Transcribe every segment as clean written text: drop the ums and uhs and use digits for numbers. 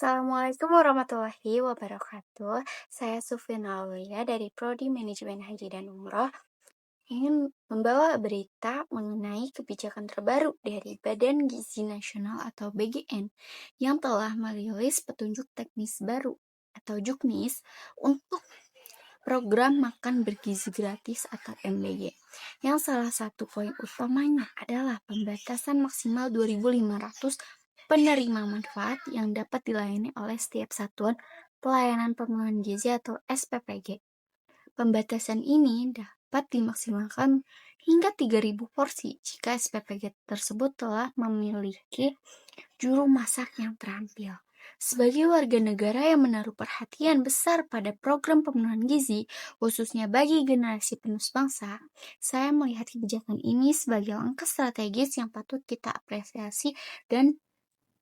Assalamualaikum warahmatullahi wabarakatuh. Saya Sufyan Aulia dari Prodi Manajemen Haji dan Umroh ingin membawa berita mengenai kebijakan terbaru dari Badan Gizi Nasional atau BGN yang telah merilis petunjuk teknis baru atau Juknis untuk program makan bergizi gratis atau MBG. Yang salah satu poin utamanya adalah pembatasan maksimal 2.500 penerima manfaat yang dapat dilayani oleh setiap satuan pelayanan pemenuhan gizi atau SPPG. Pembatasan ini dapat dimaksimalkan hingga 3.000 porsi jika SPPG tersebut telah memiliki juru masak yang terampil. Sebagai warga negara yang menaruh perhatian besar pada program pemenuhan gizi, khususnya bagi generasi penerus bangsa, saya melihat kebijakan ini sebagai langkah strategis yang patut kita apresiasi dan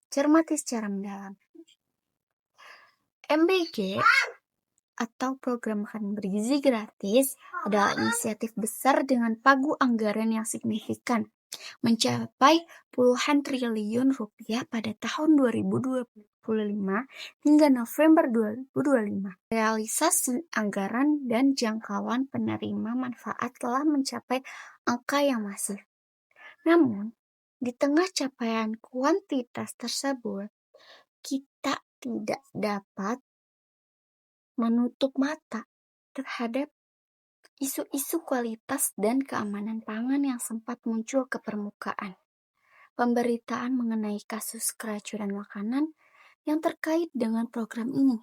cermati secara mendalam. MBG atau program makan bergizi gratis adalah inisiatif besar dengan pagu anggaran yang signifikan, mencapai puluhan triliun rupiah pada tahun 2025 hingga November 2025. Realisasi anggaran dan jangkauan penerima manfaat telah mencapai angka yang masif. Namun, di tengah capaian kuantitas tersebut, kita tidak dapat menutup mata terhadap isu-isu kualitas dan keamanan pangan yang sempat muncul ke permukaan. Pemberitaan mengenai kasus keracunan makanan yang terkait dengan program ini,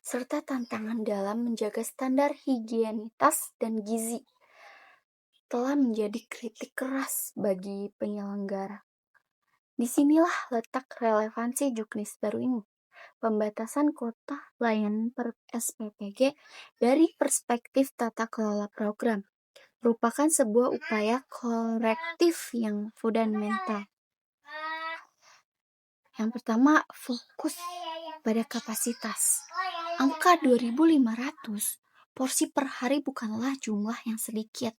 serta tantangan dalam menjaga standar higienitas dan gizi, telah menjadi kritik keras bagi penyelenggara. Disinilah letak relevansi Juknis baru ini. Pembatasan kuota layanan per SPPG dari perspektif tata kelola program merupakan sebuah upaya korektif yang fundamental. Yang pertama, fokus pada kapasitas. Angka 2.500 porsi per hari bukanlah jumlah yang sedikit.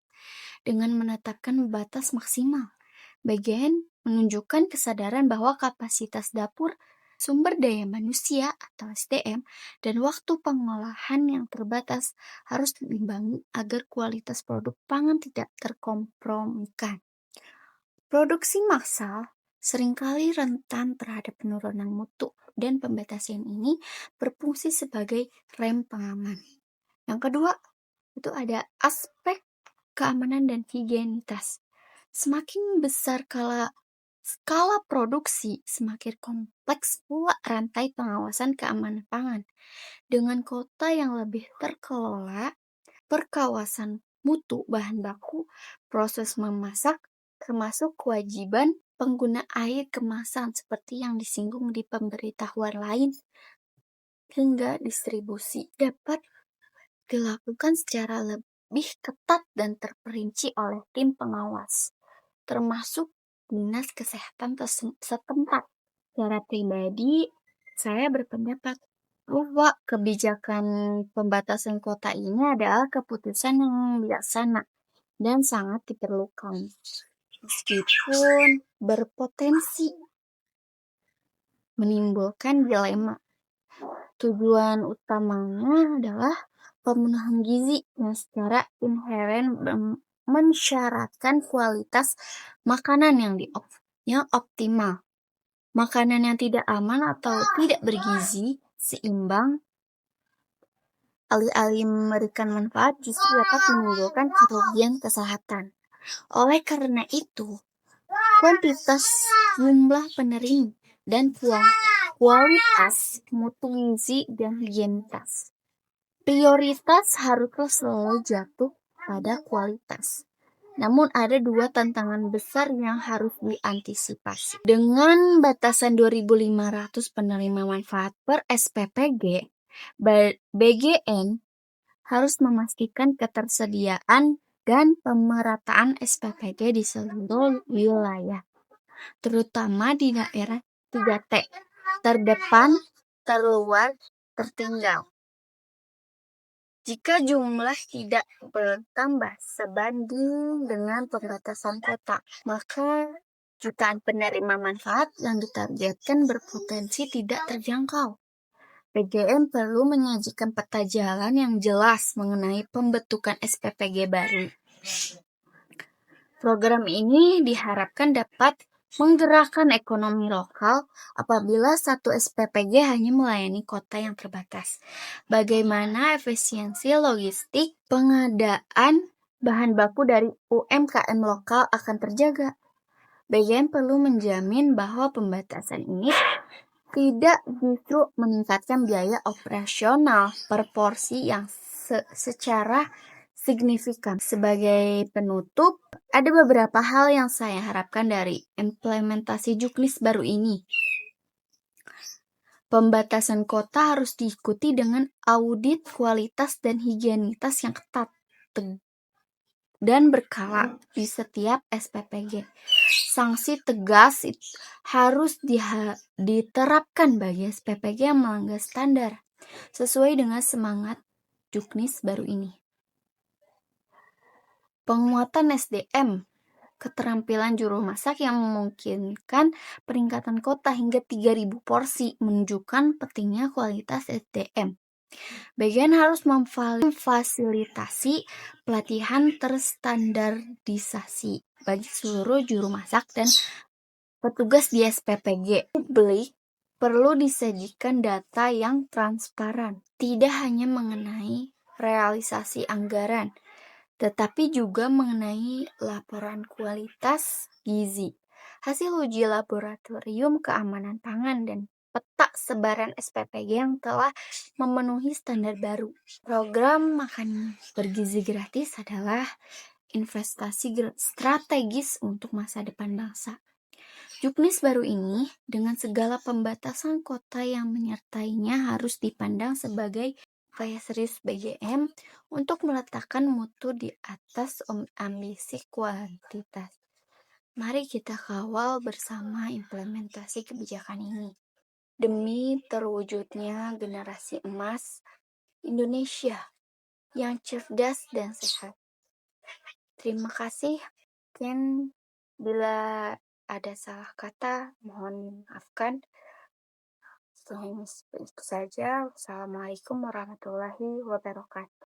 Dengan menetapkan batas maksimal, BGN menunjukkan kesadaran bahwa kapasitas dapur, sumber daya manusia atau SDM, dan waktu pengolahan yang terbatas harus diimbangi agar kualitas produk pangan tidak terkompromikan. Produksi massal seringkali rentan terhadap penurunan mutu, dan pembatasan ini berfungsi sebagai rem pengaman. Yang kedua, itu ada aspek keamanan dan higienitas. Semakin besar skala produksi, semakin kompleks pula rantai pengawasan keamanan pangan. Dengan kota yang lebih terkelola, perkawasan mutu bahan baku, proses memasak, termasuk kewajiban pengguna air kemasan seperti yang disinggung di pemberitahuan lain, hingga distribusi dapat dilakukan secara lebih ketat dan terperinci oleh tim pengawas, termasuk Dinas Kesehatan setempat. Secara pribadi, saya berpendapat bahwa kebijakan pembatasan kota ini adalah keputusan yang bijaksana dan sangat diperlukan, meskipun berpotensi menimbulkan dilema. Tujuan utamanya adalah pemenuhan gizi yang secara inheren mensyaratkan kualitas makanan yang optimal. Makanan yang tidak aman atau tidak bergizi seimbang, alih-alih memberikan manfaat, justru dapat menimbulkan kerugian kesehatan. Oleh karena itu, kuantitas, jumlah penerima, dan kualitas mutu gizi dan higienitas, prioritas haruslah selalu jatuh pada kualitas. Namun ada dua tantangan besar yang harus diantisipasi. Dengan batasan 2.500 penerima manfaat per SPPG, BGN harus memastikan ketersediaan dan pemerataan SPPG di seluruh wilayah, terutama di daerah 3T, terdepan, terluar, tertinggal. Jika jumlah tidak bertambah sebanding dengan pembatasan kota, maka Jutaan penerima manfaat yang ditargetkan berpotensi tidak terjangkau. PGM perlu menyajikan peta jalan yang jelas mengenai pembentukan SPPG baru. Program ini diharapkan dapat menggerakkan ekonomi lokal apabila satu SPPG hanya melayani kota yang terbatas. Bagaimana efisiensi logistik pengadaan bahan baku dari UMKM lokal akan terjaga? BGM perlu menjamin bahwa pembatasan ini tidak justru meningkatkan biaya operasional per porsi yang secara signifikan. Sebagai penutup, ada beberapa hal yang saya harapkan dari implementasi Juknis baru ini. Pembatasan kota harus diikuti dengan audit kualitas dan higienitas yang ketat dan berkala di setiap SPPG. Sanksi tegas harus diterapkan bagi SPPG yang melanggar standar sesuai dengan semangat Juknis baru ini. Penguatan SDM, keterampilan juru masak yang memungkinkan peningkatan kota hingga 3.000 porsi menunjukkan pentingnya kualitas SDM. Bagian harus memfasilitasi pelatihan terstandarisasi bagi seluruh juru masak dan petugas di SPPG. Publik perlu disajikan data yang transparan, tidak hanya mengenai realisasi anggaran, tetapi juga mengenai laporan kualitas gizi, hasil uji laboratorium keamanan pangan, dan peta sebaran SPPG yang telah memenuhi standar baru. Program makan bergizi gratis adalah investasi strategis untuk masa depan bangsa. Juknis baru ini, dengan segala pembatasan kota yang menyertainya, harus dipandang sebagai upaya serius BGM untuk meletakkan mutu di atas ambisi kuantitas. Mari kita kawal bersama implementasi kebijakan ini demi terwujudnya generasi emas Indonesia yang cerdas dan sehat. Terima kasih. Mungkin bila ada salah kata, mohon maafkan. Selain itu saja. Wassalamualaikum warahmatullahi wabarakatuh.